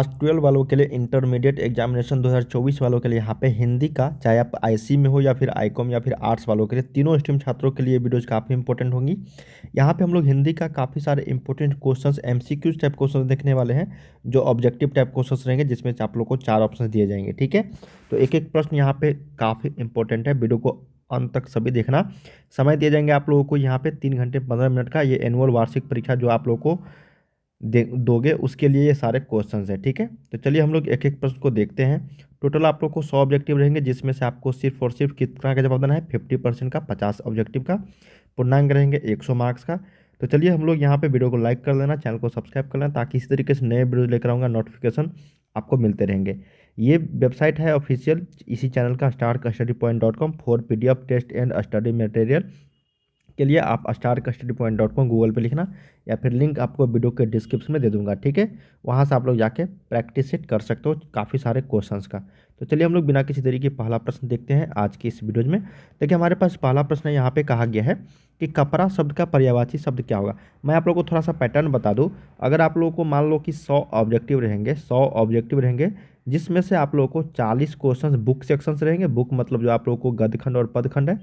Class 12 वालों के लिए इंटरमीडिएट एग्जामिनेशन 2024 वालों के लिए यहाँ पे हिंदी का, चाहे आप आईसी में हो या फिर आईकॉम या फिर आर्ट्स वालों के लिए, तीनों स्ट्रीम छात्रों के लिए वीडियोज काफ़ी इंपॉर्टेंट होंगी। यहाँ पे हम लोग हिंदी का काफ़ी सारे important questions, MCQs type questions देखने वाले हैं, जो ऑब्जेक्टिव टाइप क्वेश्चंस रहेंगे, जिसमें से आप लोग को 4 ऑप्शन दिए जाएंगे। ठीक है, तो एक एक प्रश्न यहाँ पे काफ़ी इंपॉर्टेंट है, वीडियो को अंत तक सभी देखना। समय दिए जाएंगे आप लोगों को यहाँ पे 3 घंटे 15 मिनट का, ये एनुअल वार्षिक परीक्षा जो आप लोग को दोगे उसके लिए ये सारे क्वेश्चंस हैं। ठीक है, तो चलिए हम लोग एक एक प्रश्न को देखते हैं। टोटल आप लोग को 100 ऑब्जेक्टिव रहेंगे, जिसमें से आपको सिर्फ और सिर्फ कितना का जवाब देना है, 50% का, 50 ऑब्जेक्टिव का। पूर्णांक रहेंगे 100 मार्क्स का। तो चलिए हम लोग यहाँ पे वीडियो को लाइक कर लेना, चैनल को सब्सक्राइब कर लेना, ताकि इसी तरीके से नए वीडियो लेकर आऊँगा, नोटिफिकेशन आपको मिलते रहेंगे। ये वेबसाइट है ऑफिशियल इसी चैनल का, starkstudypoint.com, for PDF test and study material के लिए आप starkstudypoint.com गूगल पे लिखना, या फिर लिंक आपको वीडियो के डिस्क्रिप्शन में दे दूंगा। ठीक है, वहाँ से आप लोग जाके प्रैक्टिस सेट कर सकते हो काफ़ी सारे क्वेश्चंस का। तो चलिए हम लोग बिना किसी तरीके पहला प्रश्न देखते हैं आज की इस वीडियो में। देखिए हमारे पास पहला प्रश्न यहाँ पे कहा गया है कि कपड़ा शब्द का पर्यायवाची शब्द क्या होगा। मैं आप लोग को थोड़ा सा पैटर्न बता दूँ। अगर आप लोगों को मान लो कि 100 ऑब्जेक्टिव रहेंगे, 100 ऑब्जेक्टिव रहेंगे, जिसमें से आप लोगों को 40 क्वेश्चन बुक सेक्शन से रहेंगे। बुक मतलब जो आप लोगों को गद्यखंड और पदखंड है,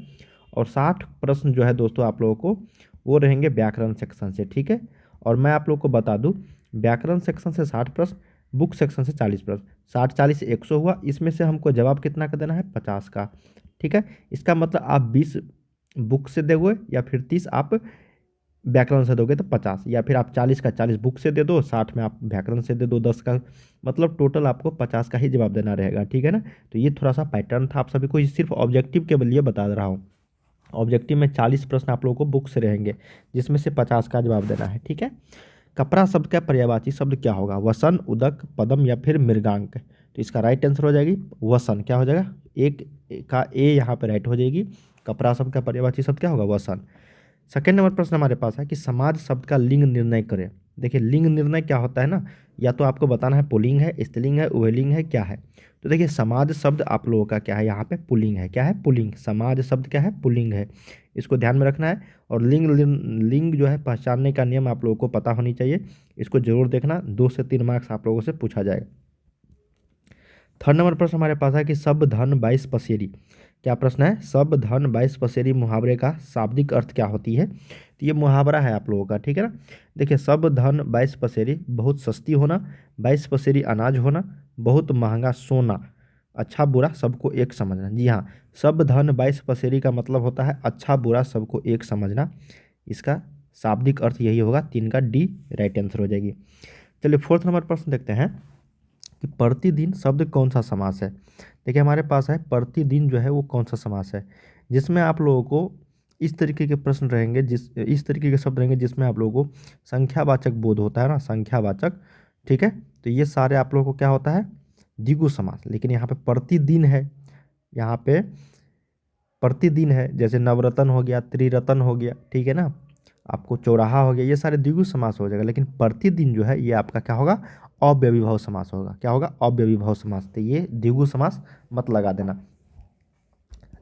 और 60 प्रश्न जो है दोस्तों आप लोगों को वो रहेंगे व्याकरण सेक्शन से। ठीक है, और मैं आप लोग को बता दूं, व्याकरण सेक्शन से 60 प्रश्न, बुक सेक्शन से 40 प्रश्न, 60 40 100 हुआ। इसमें से हमको जवाब कितना का देना है, 50 का। ठीक है, इसका मतलब आप 20 बुक से दोगे, या फिर 30 आप व्याकरण से दोगे तो 50, या फिर आप 40 का 40 बुक से दे दो, 60 में आप व्याकरण से दे दो 10 का, मतलब टोटल आपको 50 का ही जवाब देना रहेगा। ठीक है ना, तो ये थोड़ा सा पैटर्न था आप सभी को, ये सिर्फ ऑब्जेक्टिव के लिए बता रहा हूँ। ऑब्जेक्टिव में 40 प्रश्न आप लोगों को बुक से रहेंगे, जिसमें से 50 का जवाब देना है। ठीक है, कपड़ा शब्द का पर्यायवाची शब्द क्या होगा, वसन, उदक, पदम या फिर मृगांक। तो इसका राइट आंसर हो जाएगी वसन। क्या हो जाएगा, एक का ए यहाँ पे राइट हो जाएगी। कपड़ा शब्द का पर्यायवाची शब्द क्या होगा, वसन। सेकेंड नंबर प्रश्न हमारे पास है कि समाज शब्द का लिंग निर्णय करें। देखिए लिंग निर्णय क्या होता है ना, या तो आपको बताना है पुल्लिंग है, स्त्रीलिंग है, उभयलिंग है, क्या है। तो देखिए समाज शब्द आप लोगों का क्या है, यहाँ पे पुल्लिंग है। क्या है, पुल्लिंग। समाज शब्द क्या है, पुल्लिंग है, इसको ध्यान में रखना है। और लिंग लिंग जो है पहचानने का नियम आप लोगों को पता होनी चाहिए, इसको जरूर देखना। 2 से 3 मार्क्स आप लोगों से पूछा जाएगा। थर्ड नंबर प्रश्न हमारे पास है कि सब धन 22 पसेरी। क्या प्रश्न है, सब धन 22 पसेरी मुहावरे का शाब्दिक अर्थ क्या होती है। तो ये मुहावरा है आप लोगों का। ठीक है ना, देखिए सब धन 22 पसेरी, बहुत सस्ती होना, 22 पसेरी अनाज होना, बहुत महंगा सोना, अच्छा बुरा सबको एक समझना। जी हाँ, सब धन 22 पसेरी का मतलब होता है अच्छा बुरा सबको एक समझना। इसका शाब्दिक अर्थ यही होगा, 3 का डी राइट आंसर हो जाएगी। चलिए फोर्थ नंबर प्रश्न देखते हैं कि प्रतिदिन शब्द कौन सा समास है। देखिए हमारे पास है प्रतिदिन जो है वो कौन सा समास है, जिसमें आप लोगों को इस तरीके के प्रश्न रहेंगे, इस तरीके के शब्द रहेंगे जिसमें आप लोगों को संख्यावाचक बोध होता है ना, संख्यावाचक। ठीक है, तो ये सारे आप लोगों को क्या होता है, द्विगु समास। लेकिन यहाँ पे प्रतिदिन है, यहाँ पे प्रतिदिन है, जैसे नवरत्न हो गया, त्रिरत्न हो गया। ठीक है ना, आपको चौराहा हो गया, ये सारे द्विगु समास हो जाएगा। लेकिन प्रतिदिन जो है ये आपका क्या होगा, अव्ययीभाव समास होगा। क्या होगा, अव्ययीभाव समास। तो ये द्विगु समास मत लगा देना।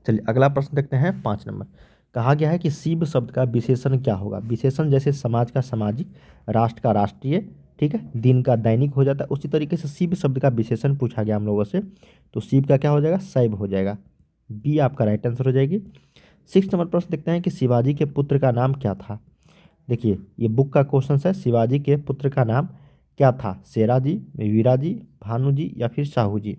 चलिए अगला प्रश्न देखते हैं 5 नंबर। कहा गया है कि शिव शब्द का विशेषण क्या होगा। विशेषण जैसे समाज का सामाजिक, राष्ट्र का राष्ट्रीय, ठीक है, दिन का दैनिक हो जाता है, उसी तरीके से शिव शब्द का विशेषण पूछा गया हम लोगों से। तो शिव का क्या हो जाएगा, शैव हो जाएगा। बी आपका राइट आंसर हो जाएगी। 6 नंबर प्रश्न देखते हैं कि शिवाजी के पुत्र का नाम क्या था। देखिए ये बुक का क्वेश्चन है, शिवाजी के पुत्र का नाम क्या था, शेराजी, वीराजी, भानुजी या फिर साहू जी।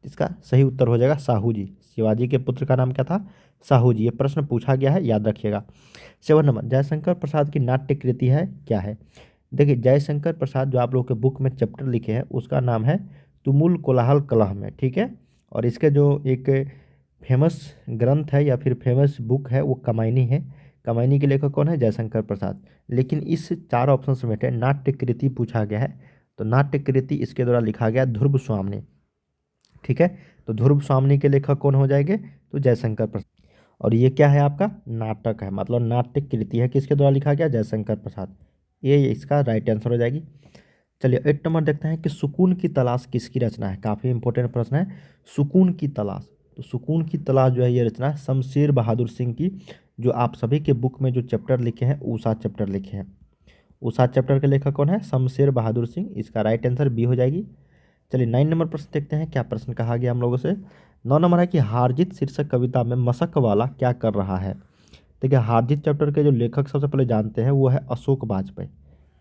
इसका सही उत्तर हो जाएगा साहू जी। शिवाजी के पुत्र का नाम क्या था, साहू जी। ये प्रश्न पूछा गया है, याद रखिएगा। 7 नंबर, जयशंकर प्रसाद की नाट्य कृति है क्या है। देखिए जयशंकर प्रसाद जो आप लोग के बुक में चैप्टर लिखे हैं उसका नाम है तुमुल कोलाहल कलह में। ठीक है, और इसके जो एक फेमस ग्रंथ है या फिर फेमस बुक है वो कमायनी है। कमायनी के लेखक कौन है, जयशंकर प्रसाद। लेकिन इस 4 ऑप्शन से बेटे नाट्य कृति पूछा गया है, तो नाट्य कृति इसके द्वारा लिखा गया ध्रुव स्वामी। ठीक है, तो ध्रुव स्वामी के लेखक कौन हो जाएंगे, तो जयशंकर प्रसाद। और ये क्या है आपका, नाटक है, मतलब नाट्य कृति है, किसके द्वारा लिखा गया, जयशंकर प्रसाद। ये इसका राइट आंसर हो जाएगी। चलिए 8 नंबर देखते हैं कि सुकून की तलाश किसकी रचना है। काफ़ी इंपॉर्टेंट प्रश्न है, सुकून की तलाश। तो सुकून की तलाश जो है ये रचना है शमशेर बहादुर सिंह की, जो आप सभी के बुक में जो चैप्टर लिखे हैं ऊषा चैप्टर लिखे हैं। उषा चैप्टर के लेखक कौन है, शमशेर बहादुर सिंह। इसका राइट आंसर बी हो जाएगी। चलिए 9 नंबर प्रश्न देखते हैं क्या प्रश्न कहा गया हम लोगों से। 9 नंबर है कि हारजीत शीर्षक कविता में मशक वाला क्या कर रहा है। देखिए हारजीत चैप्टर के जो लेखक सबसे पहले जानते हैं वो है अशोक वाजपेयी।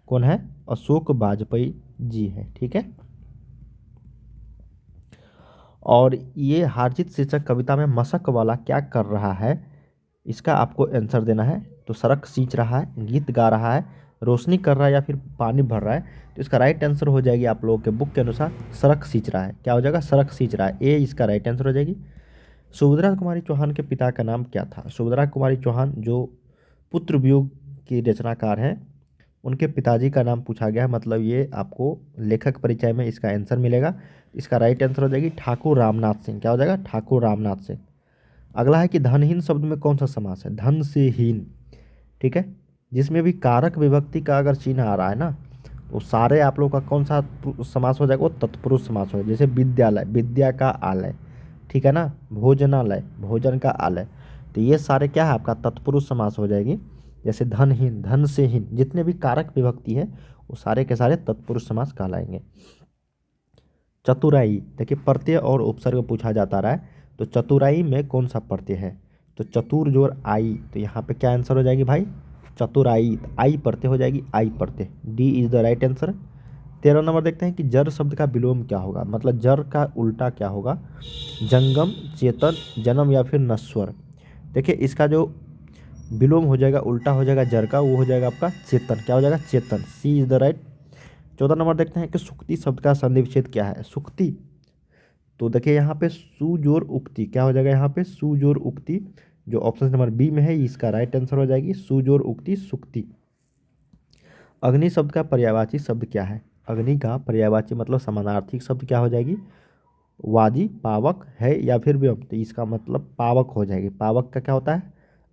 कौन है? अशोक वाजपेयी जी है, ठीक है। और ये हारजीत शीर्षक कविता में मशक वाला क्या कर रहा है, इसका आपको आंसर देना है। तो सड़क सींच रहा है, गीत गा रहा है, रोशनी कर रहा है या फिर पानी भर रहा है। तो इसका राइट आंसर हो जाएगी आप लोगों के बुक के अनुसार सड़क सींच रहा है। क्या हो जाएगा? सड़क सींच रहा है, ए इसका राइट आंसर हो जाएगी। सुभद्रा कुमारी चौहान के पिता का नाम क्या था? सुभद्रा कुमारी चौहान जो पुत्र वियोग की रचनाकार हैं, उनके पिताजी का नाम पूछा गया है, मतलब ये आपको लेखक परिचय में इसका आंसर मिलेगा। इसका राइट आंसर हो जाएगी ठाकुर रामनाथ सिंह। क्या हो जाएगा? ठाकुर रामनाथ सिंह। अगला है कि धनहीन शब्द में कौन सा समास है? धन से हीन, ठीक है। जिसमें भी कारक विभक्ति का अगर चिन्ह आ रहा है ना, तो सारे आप लोग का कौन सा समास हो जाएगा? वो तत्पुरुष समास हो। जैसे विद्यालय, विद्या का आलय, ठीक है ना। भोजनालय, भोजन का आलय। तो ये सारे क्या है? आपका तत्पुरुष समास हो जाएगी। जैसे धनहीन, धन से हीन, जितने भी कारक विभक्ति है वो सारे के सारे तत्पुरुष समास कहलाएंगे। चतुराई, देखिए प्रत्यय और उपसर्ग पूछा जाता रहा है, तो चतुराई में कौन सा प्रत्यय है? तो चतुर जोर आई, तो यहाँ पे क्या आंसर हो जाएगी भाई? चतुराई। आई प्रत्यय हो जाएगी, आई प्रत्यय, D is the right answer. 13 number देखते हैं कि जर शब्द का विलोम क्या होगा, मतलब जर का उल्टा क्या होगा? जंगम, चेतन, जन्म या फिर नश्वर। देखिए इसका जो विलोम हो जाएगा, उल्टा हो जाएगा जर का, वो हो जाएगा आपका चेतन। क्या हो जाएगा? चेतन, सी इज द राइट। 14 नंबर देखते हैं कि सुक्ति शब्द का संधि विच्छेद क्या है? सुक्ति, तो देखिए यहाँ पे सुजोर उक्ति, क्या हो जाएगा यहाँ पे? सुजोर उक्ति, जो ऑप्शन नंबर बी में है इसका राइट आंसर हो जाएगी सुजोर उक्ति, सुक्ति। अग्नि शब्द का पर्यायवाची शब्द क्या है? अग्नि का पर्यायवाची मतलब समानार्थी शब्द क्या हो जाएगी? वाजी, पावक है या फिर व्योम। तो इसका मतलब पावक हो जाएगी। पावक का क्या होता है?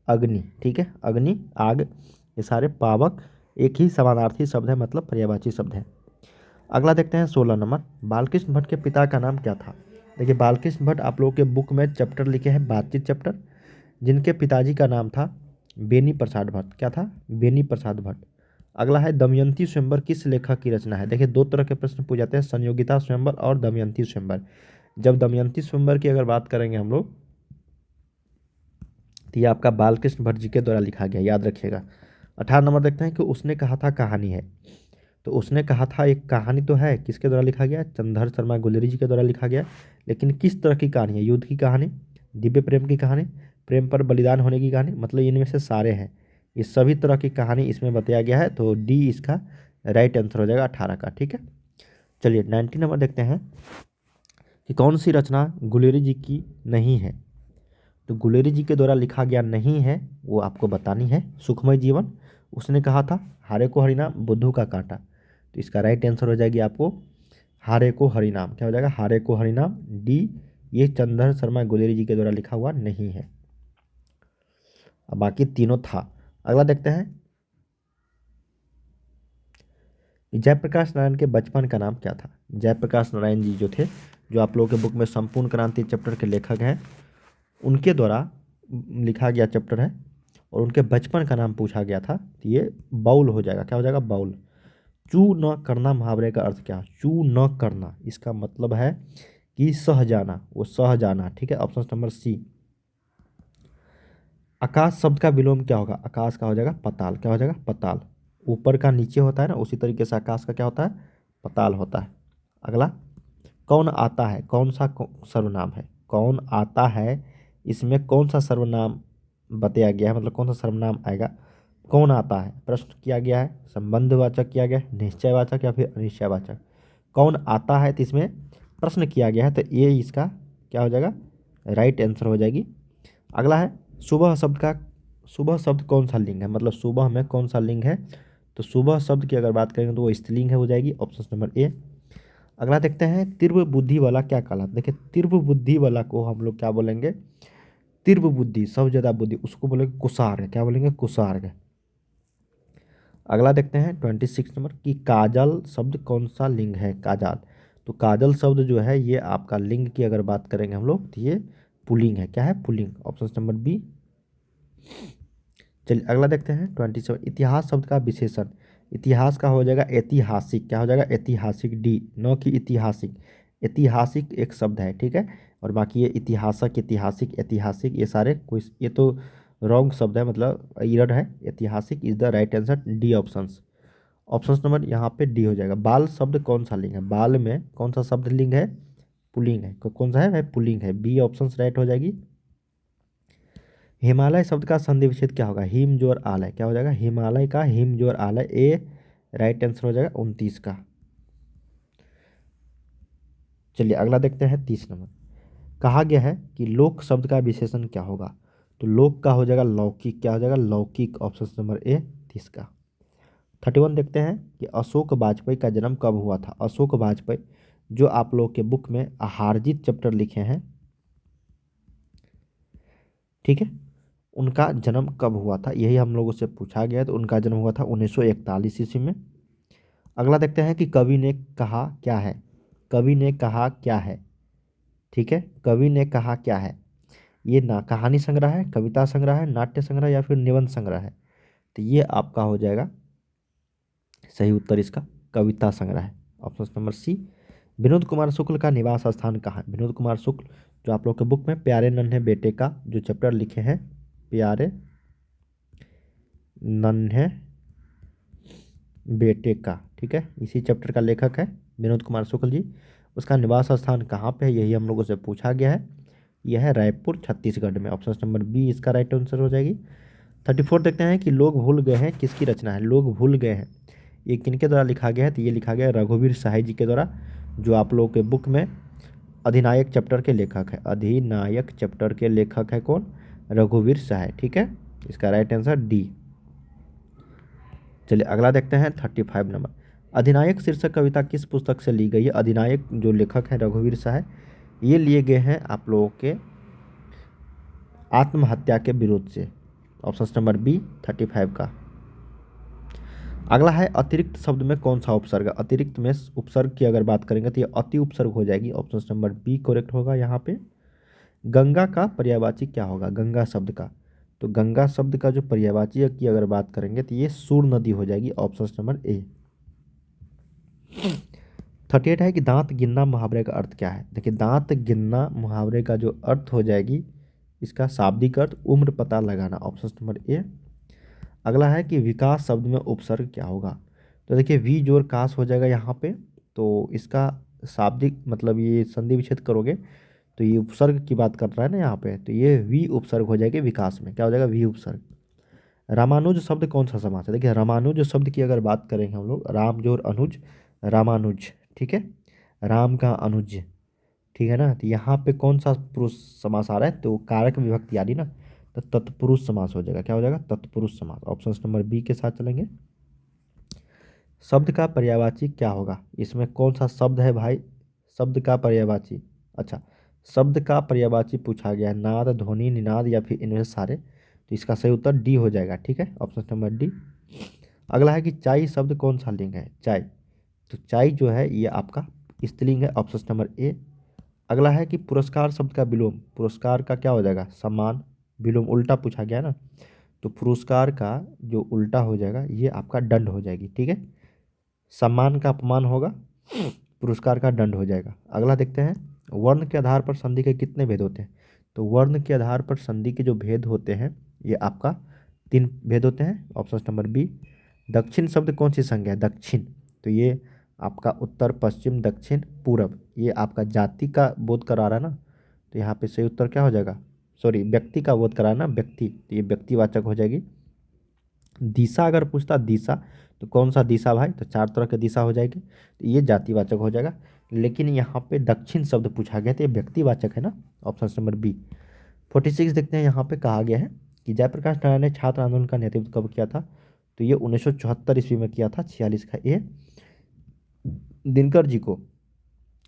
अग्नि, ठीक है। अग्नि, आग, ये सारे पावक एक ही समानार्थी शब्द है, मतलब पर्यायवाची शब्द है। अगला देखते हैं 16 नंबर, बालकृष्ण भट्ट के पिता का नाम क्या था? देखिए बालकृष्ण भट्ट आप लोगों के बुक में चैप्टर लिखे हैं बातचीत चैप्टर, जिनके पिताजी का नाम था बेनी प्रसाद भट्ट। क्या था? बेनी प्रसाद भट्ट। अगला है दमयंती स्वयंवर किस लेखक की रचना है? देखिए दो तरह के प्रश्न पूछ जाते हैं, संयोगिता स्वयंवर और दमयंती स्वयंवर। जब दमयंती स्वयंवर की अगर बात करेंगे हम लोग, तो ये आपका बालकृष्ण भट्ट जी के द्वारा लिखा गया, याद रखिएगा। 18 नंबर देखते हैं कि उसने कहा था कहानी है। तो उसने कहा था एक कहानी तो है, किसके द्वारा लिखा गया? चंद्रधर शर्मा गुलेरी जी के द्वारा लिखा गया। लेकिन किस तरह की कहानी है? युद्ध की कहानी, दिव्य प्रेम की कहानी, प्रेम पर बलिदान होने की कहानी, मतलब इनमें से सारे हैं। ये सभी तरह की कहानी इसमें बताया गया है, तो डी इसका राइट आंसर हो जाएगा 18 का, ठीक है। चलिए 19 नंबर देखते हैं कि कौन सी रचना गुलेरी जी की नहीं है? तो गुलेरी जी के द्वारा लिखा गया नहीं है, वो आपको बतानी है। सुखमय जीवन, उसने कहा था हारे को हरिनाम, बुद्धू का कांटा। तो इसका राइट आंसर हो जाएगी आपको हारे को हरिनाम। क्या हो जाएगा? हारे को हरिनाम, डी। ये चंद्रधर शर्मा गुलेरी जी के द्वारा लिखा हुआ नहीं है। अब बाकी तीनों था। अगला देखते हैं, जयप्रकाश नारायण के बचपन का नाम क्या था? जयप्रकाश नारायण जी जो थे, जो आप लोगों के बुक में संपूर्ण क्रांति चैप्टर के लेखक हैं, उनके द्वारा लिखा गया चैप्टर है, और उनके बचपन का नाम पूछा गया था। तो ये बाउल हो जाएगा। क्या हो जाएगा? बाउल। चू न करना मुहावरे का अर्थ क्या? चू न करना, इसका मतलब है कि सह जाना, वो सह जाना, ठीक है। ऑप्शन नंबर सी। आकाश शब्द का विलोम क्या होगा? आकाश का हो जाएगा पताल। क्या हो जाएगा? पताल। ऊपर का नीचे होता है ना, उसी तरीके से आकाश का क्या होता है? पताल होता है। अगला, कौन आता है, कौन सा सर्वनाम है? कौन आता है, इसमें कौन सा सर्वनाम बताया गया है, मतलब कौन सा सर्वनाम आएगा? कौन आता है प्रश्न किया गया है, संबंधवाचक किया गया है, निश्चयवाचक या फिर अनिश्चयवाचक? कौन आता है, तो इसमें प्रश्न किया गया है, तो ये इसका क्या हो जाएगा? राइट आंसर हो जाएगी। अगला है सुबह शब्द का, सुबह शब्द कौन सा लिंग है, मतलब सुबह में कौन सा लिंग है? तो सुबह शब्द की अगर बात करेंगे तो वो स्त्रीलिंग है, हो जाएगी ऑप्शन नंबर ए। अगला देखते हैं, तीव्र बुद्धि वाला क्या कहलाता है? देखिए तीव्र बुद्धि वाला को हम लोग क्या बोलेंगे? तीव्र बुद्धि, सबसे ज्यादा बुद्धि, उसको बोलेंगे कुशार्ग। क्या बोलेंगे? कुशार्ग। अगला देखते हैं 26 नंबर की काजल शब्द कौन सा लिंग है? काजल, तो काजल शब्द जो है ये आपका लिंग की अगर बात करेंगे हम लोग, तो ये पुल्लिंग है। क्या है? पुल्लिंग, ऑप्शन नंबर बी। चलिए अगला देखते हैं 27, इतिहास शब्द का विशेषण। इतिहास का हो जाएगा ऐतिहासिक। क्या हो जाएगा? ऐतिहासिक, डी। न कि ऐतिहासिक, ऐतिहासिक एक शब्द है, ठीक है। और बाकी ये इतिहासक, ऐतिहासिक, ऐतिहासिक, ये सारे कोई, ये तो रॉन्ग शब्द है, मतलब इरर है। ऐतिहासिक is the right answer, D options. Option number यहाँ पे डी हो जाएगा। बाल शब्द कौन सा लिंग है? बाल में कौन सा शब्द लिंग है? पुल्लिंग है। कौन सा है भाई? पुल्लिंग है। बी ऑप्शन राइट हो जाएगी। हिमालय शब्द का संधि विच्छेद क्या होगा? हिम जोर आलय, क्या हो जाएगा? हिमालय का हिम जोर आलय, ए राइट आंसर हो जाएगा 29 का। चलिए अगला देखते हैं 30 नंबर। कहा गया है कि लोक शब्द का विशेषण क्या होगा? तो लोक का हो जाएगा लौकिक, क्या हो जाएगा? लौकिक, ऑप्शन नंबर ए 30 का। 31 देखते हैं कि अशोक वाजपेयी का जन्म कब हुआ था? अशोक वाजपेयी जो आप लोग के बुक में हारजीत चैप्टर लिखे हैं, ठीक है, उनका जन्म कब हुआ था? यही हम लोगों से पूछा गया है। तो उनका जन्म हुआ था 1941 ईस्वी में। अगला देखते हैं कि कवि ने कहा क्या है? कवि ने कहा क्या है? ठीक है, कवि ने कहा क्या है? ये ना कहानी संग्रह है, कविता संग्रह है, नाट्य संग्रह या फिर निबंध संग्रह है? तो ये आपका हो जाएगा सही उत्तर इसका कविता संग्रह है, option number C. Vinod Kumar Shukla का निवास स्थान कहाँ है? विनोद कुमार शुक्ल जो आप लोग के बुक में प्यारे नन्हे बेटे का जो चैप्टर लिखे हैं, प्यारे नन्हे बेटे का, ठीक है, इसी चैप्टर का लेखक है विनोद कुमार शुक्ल जी। उसका निवास स्थान कहाँ पे है? यही हम लोगों से पूछा गया है। यह है रायपुर, छत्तीसगढ़ में। ऑप्शन नंबर बी इसका राइट आंसर हो जाएगी। 34 देखते हैं कि लोग भूल गए हैं किसकी रचना है? लोग भूल गए हैं ये किनके द्वारा लिखा गया है? तो ये लिखा गया है रघुवीर सहाय जी के द्वारा, जो आप लोगों के बुक में अधिनायक चैप्टर के लेखक है। अधिनायक चैप्टर के लेखक है कौन? रघुवीर सहाय, ठीक है। इसका राइट आंसर डी। चलिए अगला देखते हैं 35 नंबर। अधिनायक शीर्षक कविता किस पुस्तक से ली गई है? अधिनायक जो लेखक है रघुवीर सहाय, ये लिए गए हैं आप लोगों के आत्महत्या के विरोध से। ऑप्शन नंबर बी 35 का। अगला है अतिरिक्त शब्द में कौन सा उपसर्ग? अतिरिक्त में उपसर्ग की अगर बात करेंगे तो ये अति उपसर्ग हो जाएगी। ऑप्शन नंबर बी करेक्ट होगा यहाँ पे। गंगा का पर्यायवाची क्या होगा? गंगा शब्द का, तो गंगा शब्द का जो पर्यायवाची की अगर बात करेंगे तो ये सूर नदी हो जाएगी। Option number A. 38 है कि दांत गिनना मुहावरे का अर्थ क्या है? देखिए दांत गिनना मुहावरे का जो अर्थ हो जाएगी, इसका शाब्दिक अर्थ उम्र पता लगाना। Option number A. अगला है कि विकास शब्द में उपसर्ग क्या होगा? तो देखिए वी जोर कास हो जाएगा यहाँ पे। तो इसका शाब्दिक मतलब ये संधि विच्छेद करोगे तो ये उपसर्ग की बात कर रहा है ना यहाँ पे, तो ये वी उपसर्ग हो जाएगी विकास में। क्या हो जाएगा? वी उपसर्ग। रामानुज शब्द कौन सा समास है? देखिए रामानुज शब्द की अगर बात करेंगे हम लोग, राम जोर अनुज, रामानुज, ठीक है, राम का अनुज, ठीक है ना। तो यहाँ पे कौन सा पुरुष समास आ रहा है? तो कारक विभक्ति आ रही ना, तो तत्पुरुष समास हो जाएगा। क्या हो जाएगा? तत्पुरुष समास। ऑप्शन नंबर बी के साथ चलेंगे। शब्द का पर्यायवाची क्या होगा? इसमें कौन सा शब्द है भाई? शब्द का पर्यायवाची, अच्छा, शब्द का पर्यायवाची पूछा गया है। नाद, ध्वनि, निनाद या फिर इनमें से सारे? तो इसका सही उत्तर डी हो जाएगा, ठीक है, ऑप्शन नंबर डी। अगला है कि चाय शब्द कौन सा लिंग है? चाय, तो चाय जो है ये आपका स्त्रीलिंग है। Option number A. अगला है कि पुरस्कार शब्द का विलोम, पुरस्कार का क्या हो जाएगा? सम्मान, विलोम उल्टा पूछा गया ना, तो पुरस्कार का जो उल्टा हो जाएगा ये आपका दंड हो जाएगी, ठीक है। सम्मान का अपमान होगा, पुरस्कार का दंड हो जाएगा। अगला देखते हैं वर्ण के आधार पर संधि के कितने भेद होते हैं? तो वर्ण के आधार पर संधि के जो भेद होते हैं ये आपका 3 भेद होते हैं। Option number B. दक्षिण शब्द कौन सी संज्ञा है? दक्षिण, तो ये आपका उत्तर, पश्चिम, दक्षिण, पूरब, ये आपका जाति का बोध करा रहा है ना, तो यहाँ पे सही उत्तर क्या हो जाएगा? सॉरी, व्यक्ति का बोध करा ना, व्यक्ति, तो ये व्यक्तिवाचक हो जाएगी। दिशा अगर पूछता दिशा, तो कौन सा दिशा भाई? तो 4 तरह की दिशा हो जाएगी, तो ये जातिवाचक हो जाएगा। लेकिन यहाँ पे दक्षिण शब्द पूछा गया तो ये व्यक्तिवाचक है ना, ऑप्शन नंबर बी। 46 देखते हैं, यहाँ पे कहा गया है कि जयप्रकाश नारायण ने छात्र आंदोलन का नेतृत्व कब किया था? तो ये 1974 ईस्वी में किया था, 46 का ए। दिनकर जी को,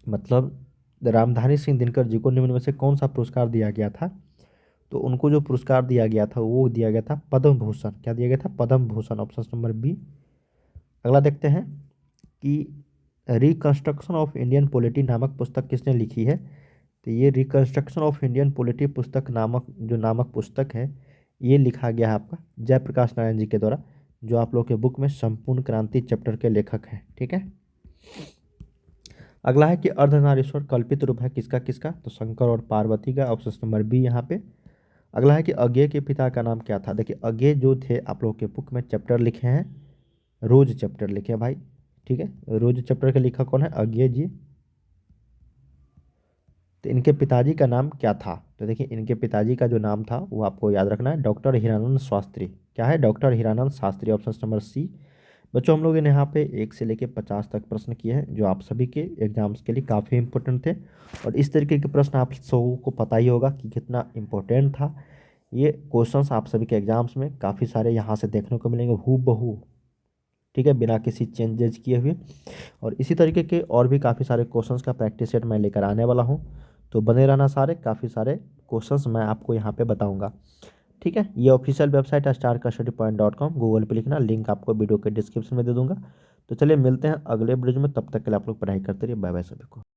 मतलब रामधारी सिंह दिनकर जी को निम्न में से कौन सा पुरस्कार दिया गया था? तो उनको जो पुरस्कार दिया गया था वो दिया गया था पद्म भूषण। क्या दिया गया था? Padma Bhushan, option number B. अगला देखते हैं कि रिकंस्ट्रक्शन ऑफ इंडियन पॉलिटी नामक पुस्तक किसने लिखी है? तो ये रिकंस्ट्रक्शन ऑफ इंडियन पॉलिटी पुस्तक नामक जो नामक पुस्तक है ये लिखा गया है आपका जयप्रकाश नारायण जी के द्वारा, जो आप लोग के बुक में संपूर्ण क्रांति चैप्टर के लेखक हैं, ठीक है। अगला है कि अर्धनारीश्वर कल्पित रूप है किसका किसका, तो शंकर और पार्वती का, ऑप्शन नंबर बी यहाँ पे। अगला है कि अज्ञेय के पिता का नाम क्या था। देखिए अज्ञेय जो थे आप लोगों के बुक में चैप्टर लिखे हैं, रोज चैप्टर लिखे हैं भाई, ठीक है। रोज चैप्टर के लिखा कौन है, अज्ञेय जी। तो इनके पिताजी का नाम क्या था, तो देखिए इनके पिताजी का जो नाम था वो आपको याद रखना है, डॉक्टर हीरानंद शास्त्री। क्या है, doctor Hiranand Shastri, option number C. बच्चों हम लोगों ने यहाँ पे 1 से लेकर 50 तक प्रश्न किए हैं जो आप सभी के एग्जाम्स के लिए काफ़ी इंपॉर्टेंट थे। और इस तरीके के प्रश्न आप सबों को पता ही होगा कि कितना इम्पोर्टेंट था। ये क्वेश्चंस आप सभी के एग्जाम्स में काफ़ी सारे यहाँ से देखने को मिलेंगे हूबहू, ठीक है, बिना किसी चेंजेज किए हुए। और इसी तरीके के और भी काफ़ी सारे क्वेश्चंस का प्रैक्टिस सेट मैं लेकर आने वाला हूँ, तो बने रहना सारे, काफ़ी सारे क्वेश्चंस मैं आपको यहाँ पे बताऊँगा, ठीक है। ये ऑफिशियल वेबसाइट है starcustody.com, गूगल पे लिखना, लिंक आपको वीडियो के डिस्क्रिप्शन में दे दूंगा। तो चलिए मिलते हैं अगले वीडियो में, तब तक के लिए आप लोग पढ़ाई करते रहिए, बाय बाय सभी को।